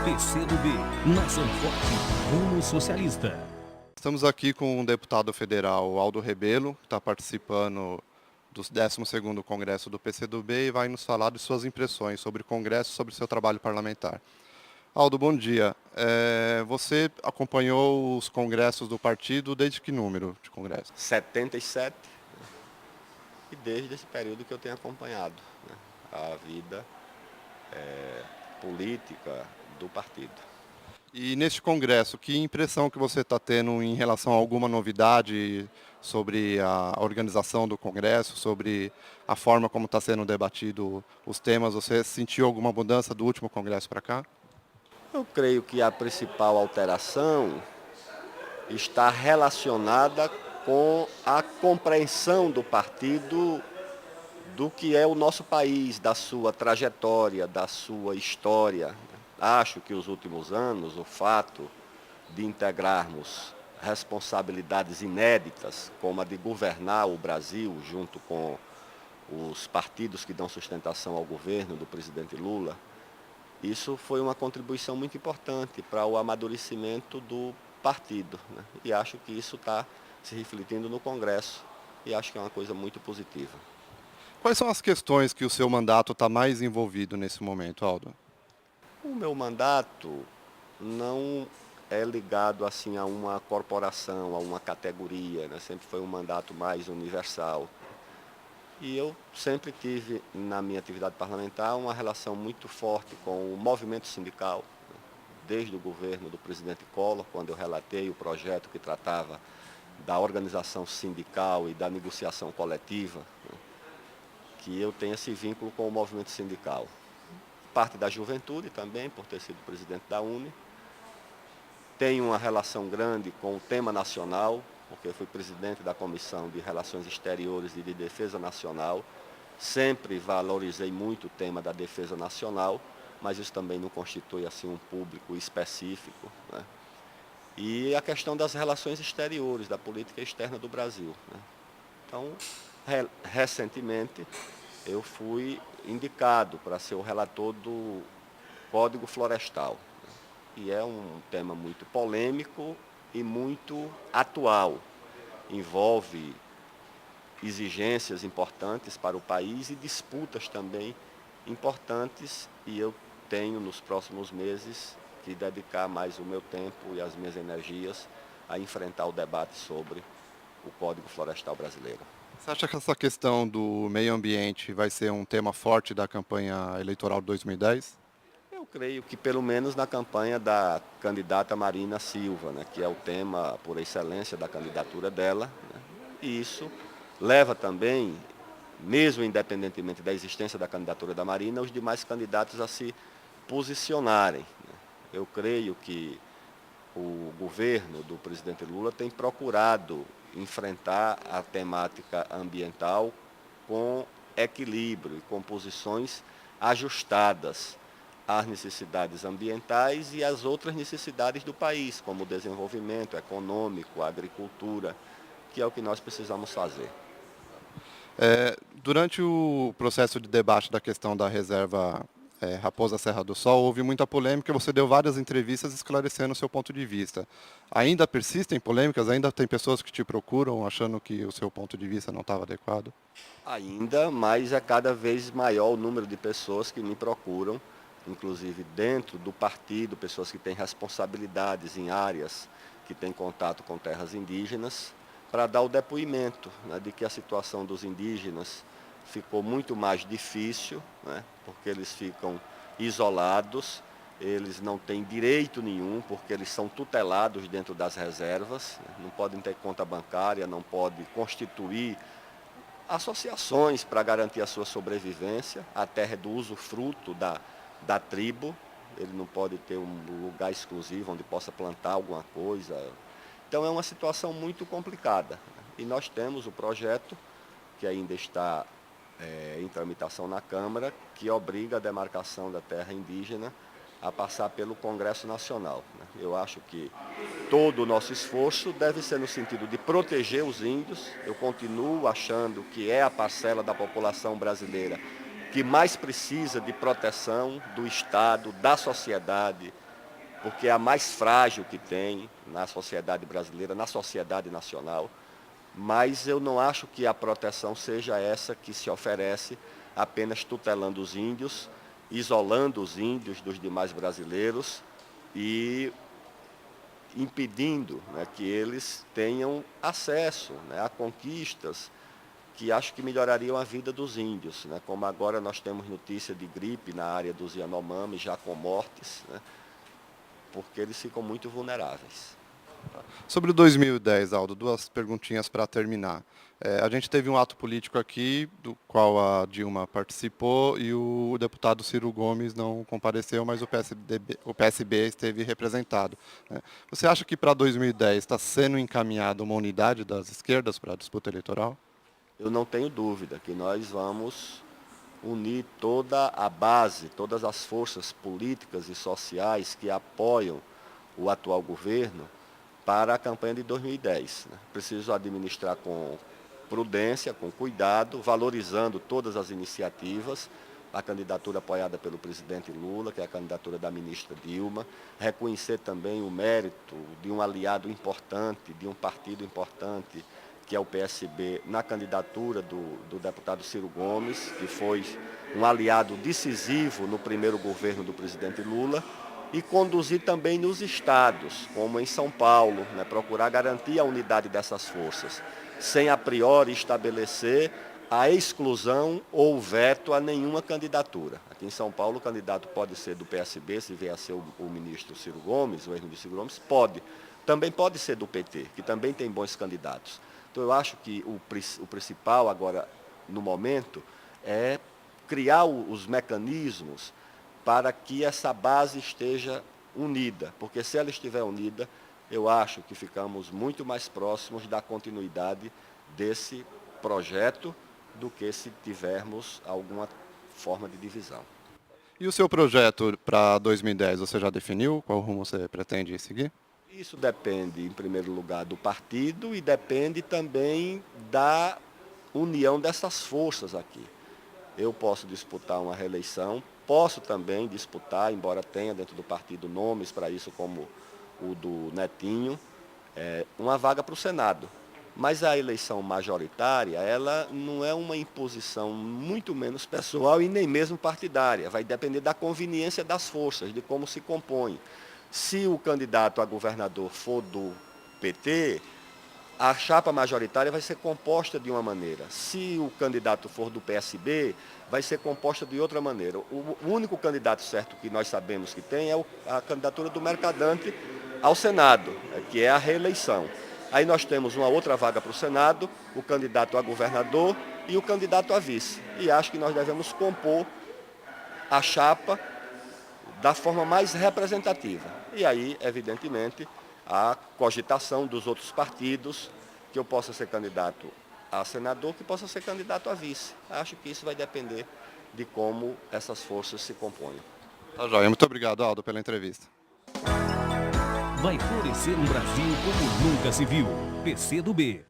PCdoB, Nação Forte, Rumo Socialista. Estamos aqui com o deputado federal Aldo Rebelo, que está participando do 12º Congresso do PCdoB e vai nos falar de suas impressões sobre o Congresso, sobre o seu trabalho parlamentar. Aldo, bom dia. Você acompanhou os congressos do partido desde que número de congresso? 77, e desde esse período que eu tenho acompanhado, né, a vida política do partido. E neste congresso, que impressão que você está tendo em relação a alguma novidade sobre a organização do congresso, sobre a forma como está sendo debatido os temas? Você sentiu alguma mudança do último congresso para cá? Eu creio que a principal alteração está relacionada com a compreensão do partido do que é o nosso país, da sua trajetória, da sua história. Acho que os últimos anos, o fato de integrarmos responsabilidades inéditas, como a de governar o Brasil junto com os partidos que dão sustentação ao governo do presidente Lula, isso foi uma contribuição muito importante para o amadurecimento do partido, né? E acho que isso está se refletindo no Congresso e acho que é uma coisa muito positiva. Quais são as questões que o seu mandato está mais envolvido nesse momento, Aldo? O meu mandato não é ligado assim a uma corporação, a uma categoria, né? Sempre foi um mandato mais universal. E eu sempre tive, na minha atividade parlamentar, uma relação muito forte com o movimento sindical, né? Desde o governo do presidente Collor, quando eu relatei o projeto que tratava da organização sindical e da negociação coletiva, né? Que eu tenho esse vínculo com o movimento sindical. Parte da juventude também, por ter sido presidente da UNE. Tenho uma relação grande com o tema nacional, porque eu fui presidente da Comissão de Relações Exteriores e de Defesa Nacional. Sempre valorizei muito o tema da defesa nacional, mas isso também não constitui assim um público específico, né? E a questão das relações exteriores, da política externa do Brasil, né? Então, recentemente, eu fui indicado para ser o relator do Código Florestal, né? E é um tema muito polêmico e muito atual. Envolve exigências importantes para o país e disputas também importantes, e eu tenho nos próximos meses que dedicar mais o meu tempo e as minhas energias a enfrentar o debate sobre o Código Florestal brasileiro. Você acha que essa questão do meio ambiente vai ser um tema forte da campanha eleitoral de 2010? Eu creio que pelo menos na campanha da candidata Marina Silva, né, que é o tema por excelência da candidatura dela, né, e isso leva também, mesmo independentemente da existência da candidatura da Marina, os demais candidatos a se posicionarem, né. Eu creio que o governo do presidente Lula tem procurado enfrentar a temática ambiental com equilíbrio e com posições ajustadas às necessidades ambientais e às outras necessidades do país, como o desenvolvimento econômico, a agricultura, que é o que nós precisamos fazer. Durante o processo de debate da questão da reserva Raposa Serra do Sol, houve muita polêmica e você deu várias entrevistas esclarecendo o seu ponto de vista. Ainda persistem polêmicas? Ainda tem pessoas que te procuram achando que o seu ponto de vista não estava adequado? Ainda, mas é cada vez maior o número de pessoas que me procuram, inclusive dentro do partido, pessoas que têm responsabilidades em áreas que têm contato com terras indígenas, para dar o depoimento, né, de que a situação dos indígenas ficou muito mais difícil, né, porque eles ficam isolados, eles não têm direito nenhum, porque eles são tutelados dentro das reservas, né, não podem ter conta bancária, não podem constituir associações para garantir a sua sobrevivência. A terra é do usufruto da tribo, ele não pode ter um lugar exclusivo onde possa plantar alguma coisa. Então é uma situação muito complicada. E nós temos o projeto, que ainda está em tramitação na Câmara, que obriga a demarcação da terra indígena a passar pelo Congresso Nacional, né? Eu acho que todo o nosso esforço deve ser no sentido de proteger os índios. Eu continuo achando que é a parcela da população brasileira que mais precisa de proteção do Estado, da sociedade, porque é a mais frágil que tem na sociedade brasileira, na sociedade nacional, mas eu não acho que a proteção seja essa que se oferece, apenas tutelando os índios, isolando os índios dos demais brasileiros e impedindo, né, que eles tenham acesso, né, a conquistas que acho que melhorariam a vida dos índios, né, como agora nós temos notícia de gripe na área dos Yanomami, já com mortes, né, porque eles ficam muito vulneráveis. Sobre o 2010, Aldo, duas perguntinhas para terminar. A gente teve um ato político aqui, do qual a Dilma participou e o deputado Ciro Gomes não compareceu, mas o PSB esteve representado, né? Você acha que para 2010 está sendo encaminhada uma unidade das esquerdas para a disputa eleitoral? Eu não tenho dúvida que nós vamos unir toda a base, todas as forças políticas e sociais que apoiam o atual governo para a campanha de 2010. Né? Preciso administrar com prudência, com cuidado, valorizando todas as iniciativas, a candidatura apoiada pelo presidente Lula, que é a candidatura da ministra Dilma, reconhecer também o mérito de um aliado importante, de um partido importante, que é o PSB, na candidatura do deputado Ciro Gomes, que foi um aliado decisivo no primeiro governo do presidente Lula, e conduzir também nos estados, como em São Paulo, né, procurar garantir a unidade dessas forças, sem a priori estabelecer a exclusão ou veto a nenhuma candidatura. Aqui em São Paulo, o candidato pode ser do PSB, se vier a ser o ministro Ciro Gomes, o ex-ministro Ciro Gomes, pode. Também pode ser do PT, que também tem bons candidatos. Então, eu acho que o principal agora, no momento, é criar os mecanismos para que essa base esteja unida, porque se ela estiver unida, eu acho que ficamos muito mais próximos da continuidade desse projeto do que se tivermos alguma forma de divisão. E o seu projeto para 2010, você já definiu qual rumo você pretende seguir? Isso depende, em primeiro lugar, do partido e depende também da união dessas forças aqui. Eu posso disputar uma reeleição, posso também disputar, embora tenha dentro do partido nomes para isso, como o do Netinho, uma vaga para o Senado. Mas a eleição majoritária, ela não é uma imposição muito menos pessoal e nem mesmo partidária. Vai depender da conveniência das forças, de como se compõe. Se o candidato a governador for do PT, a chapa majoritária vai ser composta de uma maneira. Se o candidato for do PSB, vai ser composta de outra maneira. O único candidato certo que nós sabemos que tem é a candidatura do Mercadante ao Senado, que é a reeleição. Aí nós temos uma outra vaga para o Senado, o candidato a governador e o candidato a vice. E acho que nós devemos compor a chapa da forma mais representativa. E aí, evidentemente, a cogitação dos outros partidos, que eu possa ser candidato a senador, que possa ser candidato a vice. Acho que isso vai depender de como essas forças se compõem. Tá joia. Muito obrigado, Aldo, pela entrevista. Vai florescer um Brasil como nunca se viu. PCdoB.